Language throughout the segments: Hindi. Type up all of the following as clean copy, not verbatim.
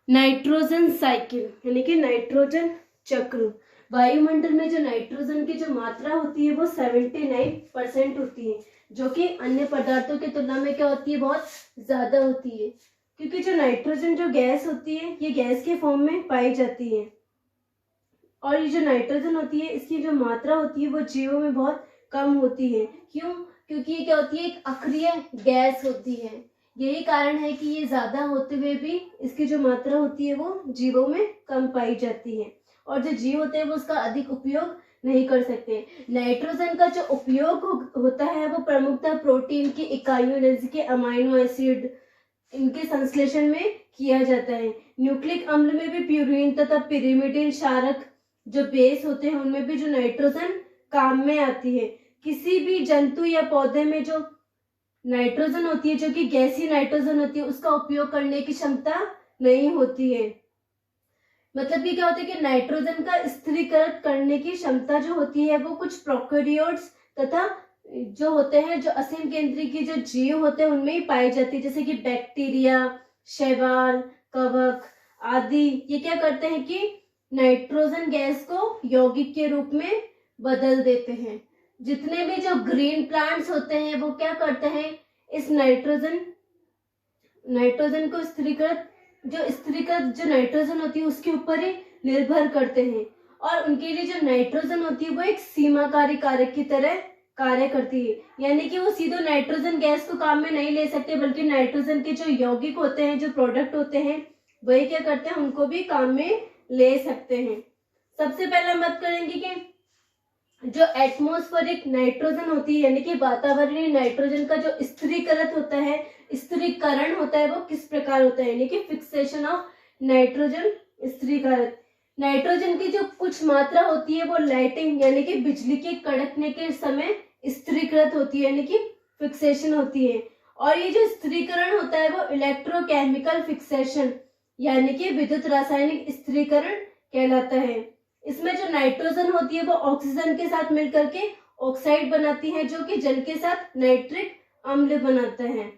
नाइट्रोजन साइकिल यानी कि नाइट्रोजन चक्र। वायुमंडल में जो नाइट्रोजन की जो मात्रा होती है वो 79% होती है, जो कि अन्य पदार्थों की तुलना में क्या होती है, बहुत ज्यादा होती है। क्योंकि जो नाइट्रोजन जो गैस होती है ये गैस के फॉर्म में पाई जाती है, और ये जो नाइट्रोजन होती है इसकी जो मात्रा होती है वो जीवों में बहुत कम होती है। क्यों? क्योंकि ये क्या होती है, एक अक्रिय गैस होती है। यही कारण है कि ये ज्यादा होते हुए भी इसकी जो मात्रा होती है वो जीवों में कम पाई जाती है, और जो जीव होते हैं वो उसका अधिक उपयोग नहीं कर सकते। नाइट्रोजन का जो उपयोग होता है वो प्रमुखतः प्रोटीन की इकाइयों जैसे कि अमाइनो एसिड, इनके संश्लेषण में किया जाता है। न्यूक्लिक अम्ल में भी प्यूरिन तथा पिरिमिडिन क्षारक जो बेस होते हैं उनमें भी जो नाइट्रोजन काम में आती है। किसी भी जंतु या पौधे में जो नाइट्रोजन होती है, जो कि गैसीय नाइट्रोजन होती है, उसका उपयोग करने की क्षमता नहीं होती है। मतलब कि क्या होता है कि नाइट्रोजन का स्थिरीकरण करने की क्षमता जो होती है वो कुछ प्रोकैरियोट्स तथा जो होते हैं जो असीम केंद्री की जो जीव होते हैं उनमें ही पाई जाती है, जैसे कि बैक्टीरिया, शैवाल, कवक आदि। ये क्या करते हैं कि नाइट्रोजन गैस को यौगिक के रूप में बदल देते हैं। जितने भी जो ग्रीन प्लांट्स होते हैं वो क्या करते हैं, इस नाइट्रोजन को स्थिरीकृत जो नाइट्रोजन होती है उसके ऊपर ही निर्भर करते हैं, और उनके लिए जो नाइट्रोजन होती है वो एक सीमाकारी कारक की तरह कार्य करती है। यानी कि वो सीधे नाइट्रोजन गैस को काम में नहीं ले सकते, बल्कि नाइट्रोजन के जो यौगिक होते हैं, जो प्रोडक्ट होते हैं, वही क्या करते हैं, उनको भी काम में ले सकते हैं। सबसे पहले हम बात करेंगे कि जो एटमॉस्फेरिक नाइट्रोजन होती है यानी कि वातावरणीय नाइट्रोजन का जो स्थिरीकरण होता है वो किस प्रकार होता है, यानी कि फिक्सेशन ऑफ नाइट्रोजन स्थिरीकरण। नाइट्रोजन की जो कुछ मात्रा होती है वो लाइटिंग यानी कि बिजली के कड़कने के समय स्थिरीकृत होती है, यानी कि फिक्सेशन होती है। और ये जो स्थिरीकरण होता है वो इलेक्ट्रोकेमिकल फिक्सेशन यानी कि विद्युत रासायनिक स्थिरीकरण कहलाता है। इसमें जो नाइट्रोजन होती है वो ऑक्सीजन के साथ मिलकर के ऑक्साइड बनाती है, जो कि जल के साथ नाइट्रिक अम्ल बनाता है,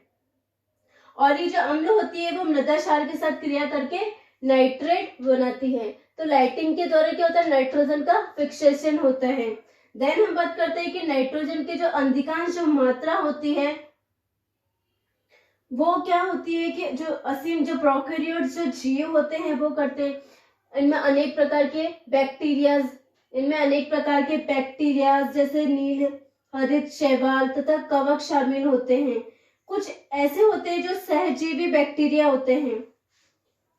और ये जो अम्ल होती है वो मृदा क्षार के साथ क्रिया करके नाइट्रेट बनाती है। तो लाइटिंग के द्वारा क्या होता है, नाइट्रोजन का फिक्सेशन होता है। देन हम बात करते हैं कि नाइट्रोजन की जो अधिकांश जो मात्रा होती है वो क्या होती है कि जो असीम जो प्रोकैरियोट्स जो जीव होते हैं वो करते हैं। इनमें अनेक प्रकार के बैक्टीरियाज जैसे नील हरित शैवाल तथा कवक शामिल होते हैं। कुछ ऐसे होते हैं जो सहजीवी बैक्टीरिया होते हैं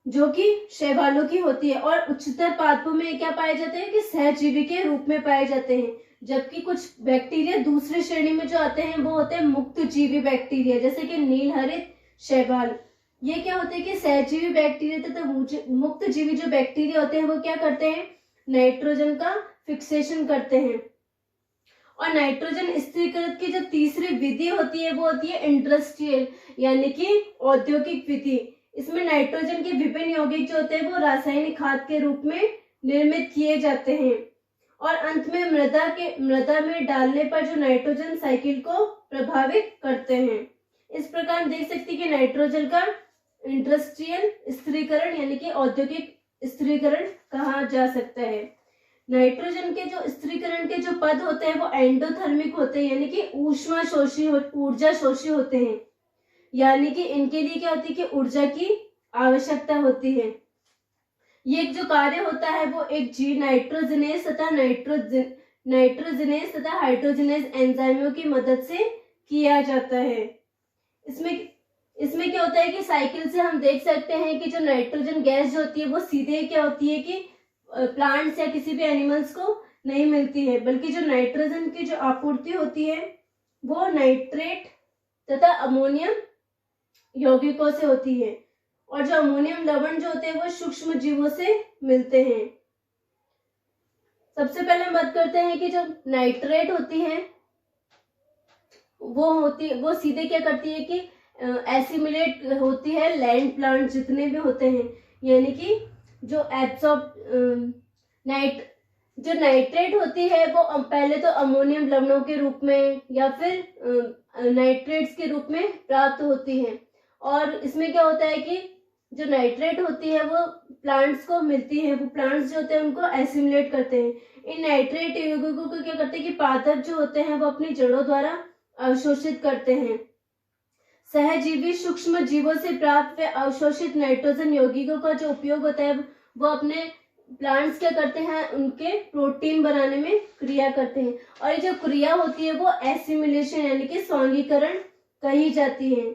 जो कि शैवालों की होती है, और उच्चतर पादपों में क्या पाए जाते हैं कि सहजीवी के रूप में पाए जाते हैं। जबकि कुछ बैक्टीरिया दूसरी श्रेणी में जो आते हैं वो होते हैं मुक्त जीवी बैक्टीरिया, जैसे कि नील हरित शैवाल। ये क्या होते हैं कि सहजीवी बैक्टीरिया तथा मुक्त जीवी जो बैक्टीरिया होते हैं वो क्या करते हैं, नाइट्रोजन का फिक्सेशन करते हैं। और नाइट्रोजन स्थिरीकरण की जो तीसरी विधि होती है वो होती है इंडस्ट्रियल यानी कि औद्योगिक विधि। इसमें नाइट्रोजन के विभिन्न यौगिक जो होते हैं वो रासायनिक खाद के रूप में निर्मित किए जाते हैं, और अंत में मृदा में डालने पर जो नाइट्रोजन साइकिल को प्रभावित करते हैं। इस प्रकार देख सकते हैं कि नाइट्रोजन का इंडस्ट्रियल स्थिरीकरण यानी कि औद्योगिक स्थिरीकरण कहा जा सकता है। नाइट्रोजन के जो स्थिरीकरण के जो पद होते हैं वो एंडोथर्मिक होते हैं, यानी कि ऊर्जा शोषी होते हैं। यानी कि इनके लिए क्या होती है कि ऊर्जा की आवश्यकता होती है। ये जो कार्य होता है वो एक जी नाइट्रोजनेस तथा हाइड्रोजनेस एंजाइमों की मदद से किया जाता है। इसमें क्या होता है कि साइकिल से हम देख सकते हैं कि जो नाइट्रोजन गैस जो होती है वो सीधे क्या होती है कि प्लांट्स या किसी भी एनिमल्स को नहीं मिलती है, बल्कि जो नाइट्रोजन की जो आपूर्ति होती है वो नाइट्रेट तथा अमोनियम यौगिकों से होती है, और जो अमोनियम लवण जो होते हैं वो सूक्ष्म जीवों से मिलते हैं। सबसे पहले हम बात करते हैं कि जो नाइट्रेट होती है वो सीधे क्या करती है कि एसिमिलेट होती है लैंड प्लांट जितने भी होते हैं, यानी कि जो जो नाइट्रेट होती है वो पहले तो अमोनियम लवणों के रूप में या फिर नाइट्रेट्स के रूप में प्राप्त होती है। और इसमें क्या होता है कि जो नाइट्रेट होती है वो प्लांट्स को मिलती है, वो प्लांट्स जो होते हैं उनको एसिमुलेट करते हैं। इन नाइट्रेट यौगिकों को क्या करते हैं कि पादप जो होते हैं वो अपनी जड़ों द्वारा अवशोषित करते हैं। सहजीवी सूक्ष्म जीवों से प्राप्त व अवशोषित नाइट्रोजन यौगिकों का जो उपयोग होता है वो अपने प्लांट्स क्या करते हैं, उनके प्रोटीन बनाने में क्रिया करते हैं। और ये जो क्रिया होती है वो एसिमिलेशन यानी कि स्वांगीकरण कही जाती है।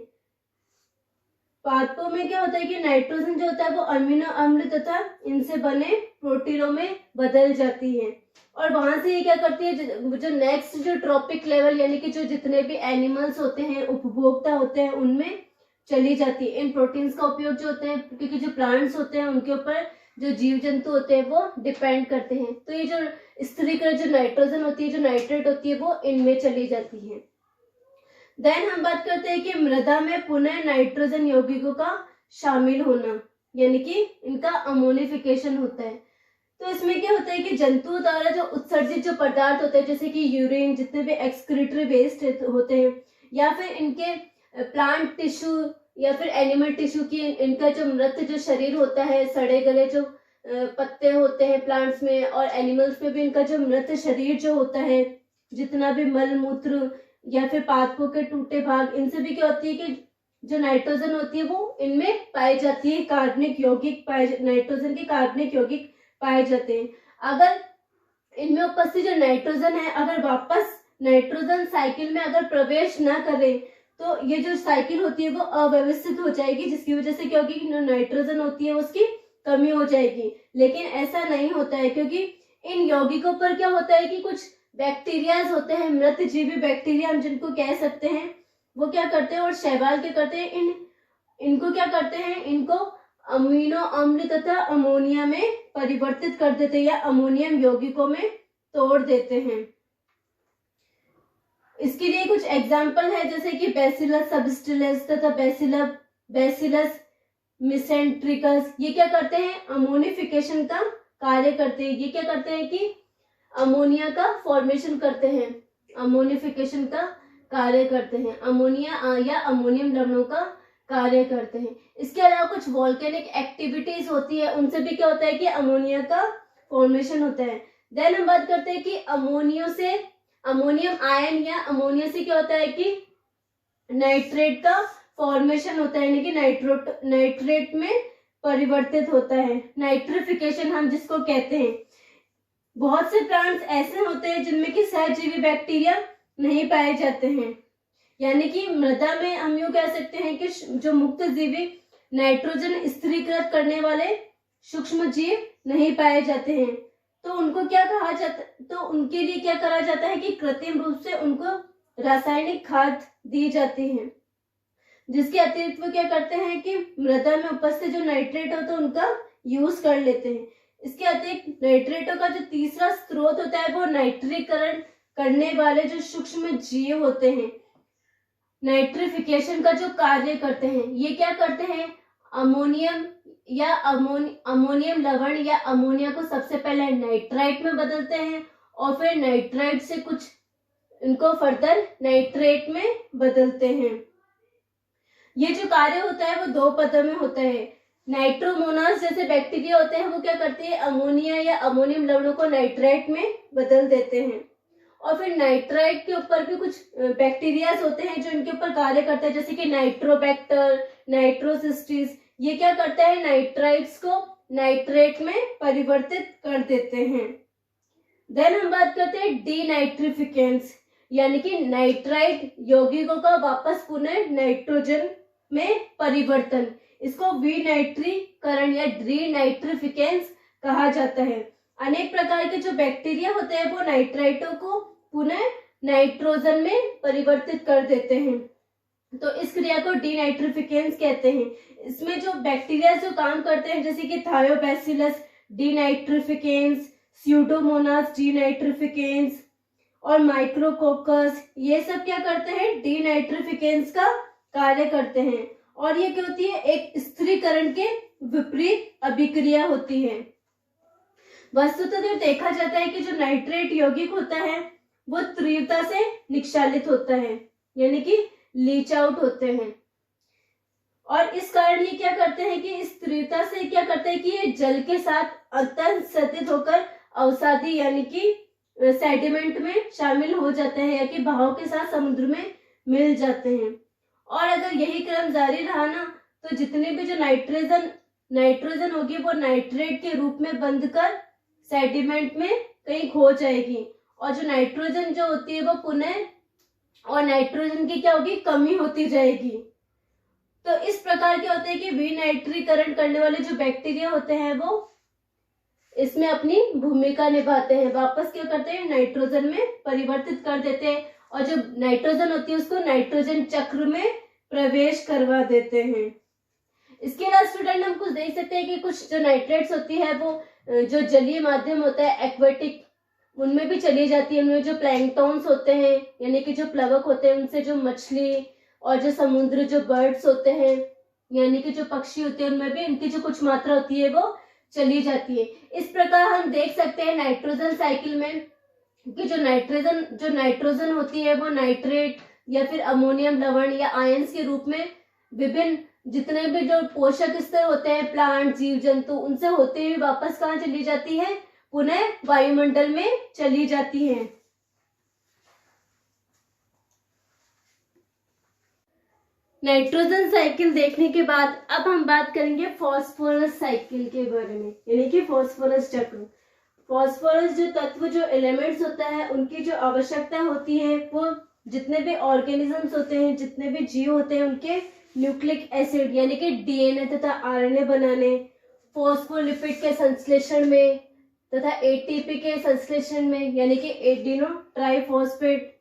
पादपों में क्या होता है कि नाइट्रोजन जो होता है वो अमीनो अम्ल तथा इनसे बने प्रोटीनों में बदल जाती है। और वहां से ये क्या करती है, जो नेक्स्ट जो ट्रॉपिक लेवल यानी कि जो जितने भी एनिमल्स होते हैं, उपभोक्ता होते हैं, उनमें चली जाती है। इन प्रोटीन्स का उपयोग जो होते हैं, क्योंकि जो प्लांट्स होते हैं उनके ऊपर जो जीव जंतु होते हैं वो डिपेंड करते हैं, तो ये जो स्थिरीकृत जो नाइट्रोजन होती है, जो नाइट्रेट होती है, वो इनमें चली जाती है। देन हम बात करते हैं कि मृदा में पुनः नाइट्रोजन यौगिकों का शामिल होना, यानी कि इनका अमोनिफिकेशन होता है। तो इसमें क्या होता है कि जंतुओं द्वारा जो उत्सर्जित जो पदार्थ होते हैं, जैसे कि यूरिन, जितने भी एक्सक्रीटरी वेस्ट होते हैं, या फिर इनके प्लांट टिश्यू या फिर एनिमल टिश्यू की इनका जो मृत जो शरीर होता है, सड़े गले जो पत्ते होते हैं प्लांट्स में, और एनिमल्स में भी इनका जो मृत शरीर जो होता है, जितना भी मल मूत्र या फिर पादपों के टूटे भाग, इनसे भी क्या होती है कि जो नाइट्रोजन होती है वो इनमें पाई जाती है, कार्बनिक यौगिक नाइट्रोजन के कार्बनिक यौगिक पाए जाते हैं। अगर इनमें उपस्थित जो नाइट्रोजन है अगर वापस नाइट्रोजन साइकिल में अगर प्रवेश न करे तो ये जो साइकिल होती है वो अव्यवस्थित हो जाएगी, जिसकी वजह से क्या होगी कि जो नाइट्रोजन होती है उसकी कमी हो जाएगी। लेकिन ऐसा नहीं होता है, क्योंकि इन यौगिकों पर क्या होता है कि कुछ बैक्टीरियाज होते हैं, मृत जीवी बैक्टीरिया हम जिनको कह सकते हैं, वो क्या करते हैं, और शैवाल क्या करते हैं, इनको क्या करते हैं, इनको अमीनो अम्ल तथा अमोनिया में परिवर्तित कर देते हैं या अमोनियम यौगिकों में तोड़ देते हैं। इसके लिए कुछ एग्जाम्पल है, जैसे कि बैसिलस सबस्टिलिस तथा बैसिलस मिसेंट्रिकस। ये क्या करते हैं, अमोनिफिकेशन का कार्य करते हैं। ये क्या करते हैं कि अमोनिया का फॉर्मेशन करते हैं, अमोनिफिकेशन का कार्य करते हैं, अमोनिया या अमोनियम लवणों का कार्य करते हैं। इसके अलावा कुछ वॉल्केनिक एक्टिविटीज होती है, उनसे भी क्या होता है कि अमोनिया का फॉर्मेशन होता है। देन हम बात करते हैं कि अमोनियम आयन या अमोनिया से क्या होता है कि नाइट्रेट का फॉर्मेशन होता है, यानी कि नाइट्रेट में परिवर्तित होता है, नाइट्रिफिकेशन हम जिसको कहते हैं। बहुत से प्लांट्स ऐसे होते हैं जिनमें कि सहजीवी बैक्टीरिया नहीं पाए जाते हैं, यानी कि मृदा में हम यूं कह सकते हैं कि जो मुक्त जीवी नाइट्रोजन स्थिरीकृत करने वाले सूक्ष्म जीव नहीं पाए जाते हैं, तो उनको क्या कहा जाता, तो उनके लिए क्या करा जाता है कि कृत्रिम रूप से उनको रासायनिक खाद दी जाती है, जिसके अतिरिक्त वो क्या करते हैं कि मृदा में उपस्थित जो नाइट्रेट होता है उनका यूज कर लेते हैं। इसके अतिरिक्त नाइट्रेटों का जो तीसरा स्रोत होता है वो नाइट्रीकरण करने वाले जो सूक्ष्म जीव होते हैं, नाइट्रिफिकेशन का जो कार्य करते हैं। ये क्या करते हैं, अमोनियम लवण या अमोनिया को सबसे पहले नाइट्राइट में बदलते हैं और फिर नाइट्राइट से कुछ इनको फर्दर नाइट्रेट में बदलते हैं। ये जो कार्य होता है वो दो पदों में होता है। नाइट्रोमोनास जैसे बैक्टीरिया होते हैं वो क्या करते हैं, अमोनिया या अमोनियम लवणों को नाइट्राइट में बदल देते हैं। और फिर नाइट्राइट के ऊपर भी कुछ बैक्टीरियाज होते हैं जो इनके ऊपर कार्य करते हैं, जैसे कि नाइट्रोबैक्टर, नाइट्रोसिस्टिस। ये क्या करते हैं, नाइट्राइट्स को नाइट्रेट में परिवर्तित कर देते हैं। देन हम बात करते हैं डीनाइट्रिफिकेंस, यानी कि नाइट्राइट यौगिकों का वापस पुनः नाइट्रोजन में परिवर्तन। इसको विनाइट्रीकरण या डीनाइट्रिफिकेंस कहा जाता है। अनेक प्रकार के जो बैक्टीरिया होते हैं वो नाइट्राइटों को पुनः नाइट्रोजन में परिवर्तित कर देते हैं, तो इस क्रिया को डीनाइट्रिफिकेंस कहते हैं। इसमें जो बैक्टीरिया जो काम करते हैं, जैसे कि थायोबैसिलस डीनाइट्रिफिकेंस, स्यूडोमोनास डीनाइट्रिफिकेंस और माइक्रोकोकस, ये सब क्या करते हैं, डीनाइट्रिफिकेंस का कार्य करते हैं। और ये क्या होती है, एक स्थिरीकरण के विपरीत अभिक्रिया होती है। वस्तुतः तो देखा जाता है कि जो नाइट्रेट यौगिक होता है वो तीव्रता से निक्षालित होता है, यानी कि लीच आउट होते हैं। और इस कारण ये क्या करते हैं कि इस तीव्रता से क्या करते हैं कि ये जल के साथ अंतःसंचित होकर अवसादी यानी कि सेडिमेंट में शामिल हो जाते हैं, या कि बहाव के साथ समुद्र में मिल जाते हैं। और अगर यही क्रम जारी रहा ना, तो जितने भी जो नाइट्रोजन होगी वो नाइट्रेट के रूप में बंधकर सेडिमेंट में कहीं खो जाएगी, और जो नाइट्रोजन जो होती है वो पुनः और नाइट्रोजन की क्या होगी, कमी होती जाएगी। तो इस प्रकार क्या होता है कि विनाइट्रीकरण करने वाले जो बैक्टीरिया होते हैं वो इसमें अपनी भूमिका निभाते हैं, वापस क्या करते हैं, नाइट्रोजन में परिवर्तित कर देते हैं, और जो नाइट्रोजन होती है उसको नाइट्रोजन चक्र में प्रवेश करवा देते हैं। इसके अलावा स्टूडेंट हम कुछ देख सकते हैं कि कुछ जो नाइट्रेट्स होती है वो जो जलीय माध्यम होता है एक्वेटिक, उनमें भी चली जाती है। उनमें जो प्लैंकटॉन्स होते हैं यानी कि जो प्लवक होते हैं, उनसे जो मछली और जो समुद्र जो बर्ड्स होते हैं यानी कि जो पक्षी होते हैं, उनमें भी इनकी जो कुछ मात्रा होती है वो चली जाती है। इस प्रकार हम देख सकते हैं नाइट्रोजन साइकिल में कि जो नाइट्रोजन होती है वो नाइट्रेट या फिर अमोनियम लवण या आयंस के रूप में विभिन्न जितने भी जो पोषक स्तर होते हैं प्लांट जीव जंतु, उनसे होते हुए वापस कहाँ चली जाती है, पुनः वायुमंडल में चली जाती है। नाइट्रोजन साइकिल देखने के बाद अब हम बात करेंगे फॉस्फोरस साइकिल के बारे में, यानी कि फॉस्फोरस चक्र। फॉस्फोरस जो तत्व जो एलिमेंट्स होता है उनकी जो आवश्यकता होती है वो जितने भी ऑर्गेनिजम्स होते हैं, जितने भी जीव होते हैं, उनके न्यूक्लिक एसिड यानी कि डीएनए तथा आरएनए बनाने, फॉस्फोलिपिड के संश्लेषण में तथा एटीपी के संश्लेषण में यानी कि एडिनो ट्राइफॉस्फेट,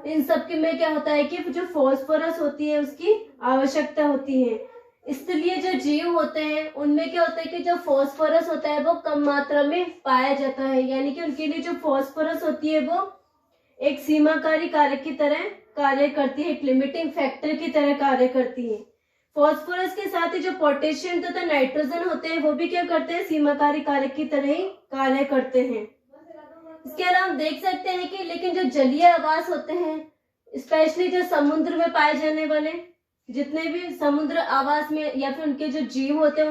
इन सब के में क्या होता है कि जो फॉस्फोरस होती है उसकी आवश्यकता होती है। इसलिए जो जीव होते हैं उनमें क्या होता है कि जो फॉस्फोरस होता है वो कम मात्रा में पाया जाता है, यानी कि उनके लिए जो फॉस्फोरस होती है वो एक सीमाकारी कारक की तरह कार्य करती है, एक लिमिटिंग फैक्टर की तरह कार्य करती है। फॉस्फोरस के साथ ही जो पोटेशियम तथा नाइट्रोजन होते हैं वो भी क्या करते हैं, सीमाकारी कारक की तरह ही कार्य करते हैं। इसके अलावा हम देख सकते हैं कि लेकिन जो जलीय आवास होते हैं, स्पेशली जो समुद्र में पाए जाने वाले जितने भी समुद्र आवास में या फिर उनके जो जीव होते हैं,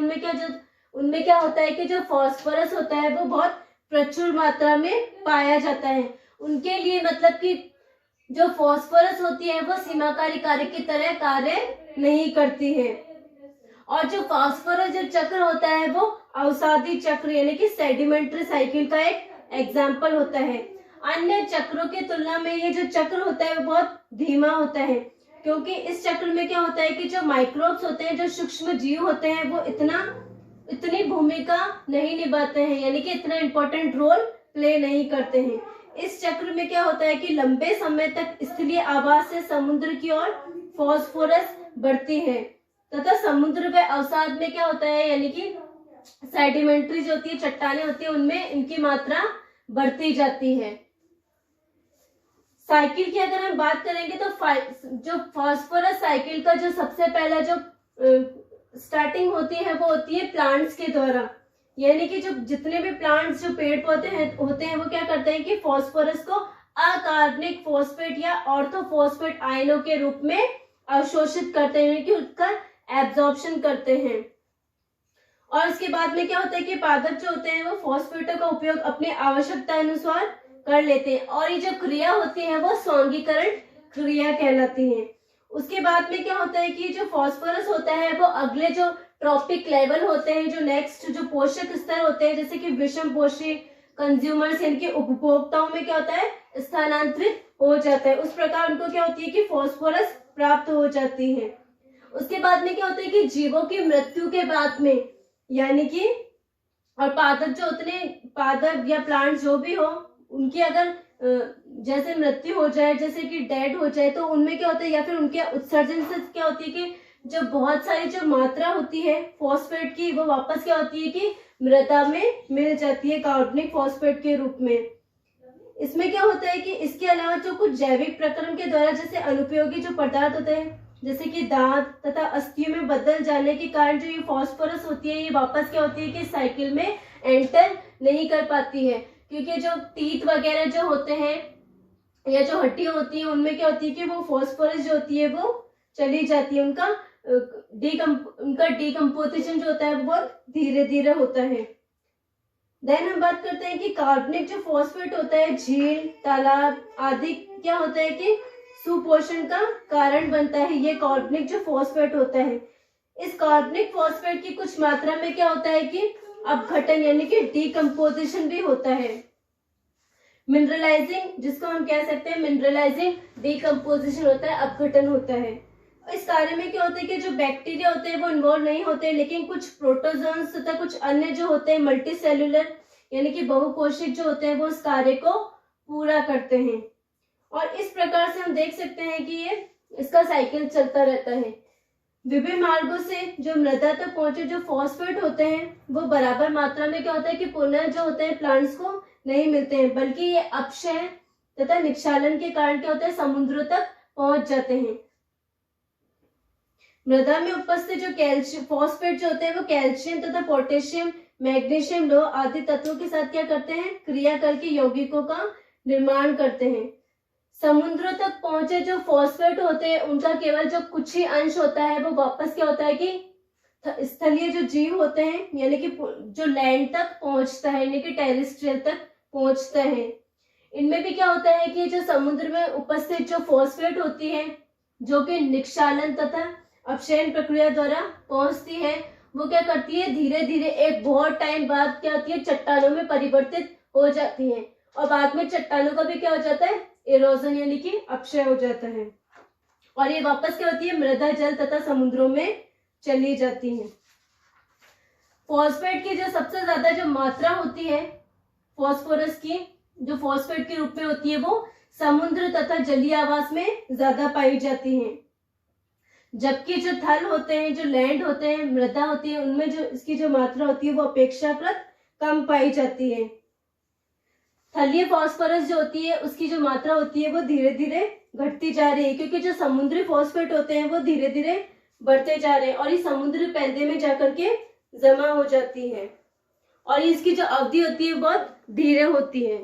उनमें क्या होता है कि जो फॉस्फोरस होता है वो बहुत प्रचुर मात्रा में पाया जाता है। उनके लिए मतलब कि जो फॉस्फोरस होती है वो सीमाकारी कारक की तरह कार्य नहीं करती है। और जो फॉस्फोरस जो चक्र होता है वो अवसादी चक्र यानी कि सेडिमेंट्री साइकिल का एक एग्जाम्पल होता है। अन्य चक्रों की तुलना में ये जो चक्र होता है वो बहुत धीमा होता है, क्योंकि इस चक्र में क्या होता है कि जो माइक्रोब्स होते हैं, जो सूक्ष्म जीव होते हैं, वो इतनी भूमिका नहीं निभाते हैं, यानी कि इतना इंपॉर्टेंट रोल प्ले नहीं करते हैं। इस चक्र में क्या होता है कि लंबे समय तक स्थलीय आवास से समुद्र की ओर फॉस्फोरस बढ़ती है तथा समुद्र व अवसाद में क्या होता है, यानी कि सेडिमेंट्री जो होती है, चट्टानें होती है, उनमें इनकी मात्रा बढ़ती जाती है। साइकिल की अगर हम बात करेंगे तो जो फॉस्फोरस साइकिल का जो सबसे पहला जो स्टार्टिंग होती है वो होती है प्लांट्स के द्वारा, यानी कि जो जितने भी प्लांट्स जो पेड़ पौधे होते हैं वो क्या करते हैं कि फॉस्फोरस को अकार्बनिक फॉस्फेट या ऑर्थोफॉस्फेट आयनों के रूप में अवशोषित करते हैं, कि उसका एब्जॉर्प्शन करते हैं। और उसके बाद में क्या होता है कि पादप जो होते हैं वो फॉस्फेटों का उपयोग अपनी आवश्यकता अनुसार कर लेते हैं, और ये जो क्रिया होती है वो स्वांगीकरण क्रिया कहलाती है। उसके बाद में क्या होता है कि जो फॉस्फोरस होता है वो अगले जो ट्रॉपिक लेवल होते हैं, जो नेक्स्ट जो पोषक स्तर होते हैं, जैसे कि विषम पोषी कंज्यूमर्स यानी कि उपभोक्ताओं में क्या होता है, स्थानांतरित हो जाता है। उस प्रकार उनको क्या होती है कि फॉस्फोरस प्राप्त हो जाती है। उसके बाद में क्या होता है कि जीवों की मृत्यु के बाद में, यानी कि और पादप या प्लांट जो भी हो, उनकी अगर जैसे मृत्यु हो जाए, जैसे कि डेड हो जाए, तो उनमें क्या होता है या फिर उनके उत्सर्जन से क्या होती है कि जो बहुत सारी जो मात्रा होती है फॉस्फेट की, वो वापस क्या होती है कि मृदा में मिल जाती है कार्बनिक फॉस्फेट के रूप में। इसमें क्या होता है कि इसके अलावा जो कुछ जैविक प्रक्रम के द्वारा जैसे अनुपयोगी जो पदार्थ होते हैं, जैसे कि दांत तथा अस्थियों में बदल जाने के कारण जो ये फॉस्फोरस होती है, ये वापस क्या होती है कि साइकिल में एंटर नहीं कर पाती है, क्योंकि जो टीथ वगैरह जो होते हैं या जो हड्डियां होती है, उनमें क्या होती है कि वो फॉस्फोरस जो होती है वो चली जाती है, उनका डिकम्पोजिशन जो होता है वो बहुत धीरे धीरे होता है। देन हम बात करते हैं कि कार्बनिक जो फॉस्फेट होता है, झील, तालाब आदि क्या होता है कि सुपोषण का कारण बनता है। ये कार्बनिक जो फॉस्फेट होता है, इस कार्बनिक फॉस्फेट की कुछ मात्रा में क्या होता है कि अपघटन यानी कि डिकम्पोजिशन भी होता है। मिनरलाइजिंग, जिसको हम कह सकते हैं मिनरलाइजिंग डिकम्पोजिशन होता है, अपघटन होता है। इस कार्य में क्या होता है कि जो बैक्टीरिया होते हैं वो इन्वॉल्व नहीं होते, लेकिन कुछ प्रोटोजोन्स तथा कुछ अन्य जो होते हैं मल्टी सेल्यूलर यानी कि बहुकोशिक जो होते हैं वो इस कार्य को पूरा करते हैं। और इस प्रकार से हम देख सकते हैं कि ये इसका साइकिल चलता रहता है। विभिन्न मार्गों से जो मृदा तक पहुंचे जो फॉस्फेट होते हैं वो बराबर मात्रा में क्या होता है कि पुनः जो होते हैं प्लांट्स को नहीं मिलते हैं, बल्कि ये अपक्षय तथा निक्षालन के कारण क्या होता है समुद्रों तक पहुंच जाते हैं। मृदा में उपस्थित जो कैल्शियम फॉस्फेट जो होते हैं वो कैल्शियम तथा पोटेशियम, मैग्नीशियम, लोह आदि तत्वों के साथ क्या करते हैं, क्रिया करके यौगिकों का निर्माण करते हैं। समुद्रों तक पहुंचे जो फॉस्फेट होते हैं उनका केवल जो कुछ ही अंश होता है वो वापस क्या होता है कि स्थलीय जो जीव होते हैं यानी कि जो लैंड तक पहुंचता है यानी कि टेरेस्ट्रियल तक पहुंचता है। इनमें भी क्या होता है कि जो समुद्र में उपस्थित जो फॉस्फेट होती है जो कि निक्षालन तथा अपक्षयन प्रक्रिया द्वारा पहुंचती है, वो क्या करती है धीरे धीरे एक बहुत टाइम बाद क्या होती है चट्टानों में परिवर्तित हो जाती है, और बाद में चट्टानों का भी क्या हो जाता है इरोजन यानी कि अपक्षय हो जाता है, और ये वापस क्या होती है मृदा, जल तथा समुद्रों में चली जाती है। फॉस्फेट की जो सबसे ज्यादा जो मात्रा होती है फॉस्फोरस की, जो फॉस्फेट के रूप में होती है वो समुद्र तथा जलीय आवास में ज्यादा पाई जाती है, जबकि जो थल होते हैं, जो लैंड होते हैं, मृदा होती है, उनमें जो इसकी जो मात्रा होती है वो अपेक्षाकृत कम पाई जाती है। थलीय फास्फोरस जो होती है उसकी जो मात्रा होती है वो धीरे धीरे घटती जा रही है, क्योंकि जो समुद्री फॉस्फेट होते हैं वो धीरे धीरे बढ़ते जा रहे हैं और ये समुद्री पैदे में जाकर के जमा हो जाती है, और इसकी जो अवधि होती है बहुत धीरे होती है।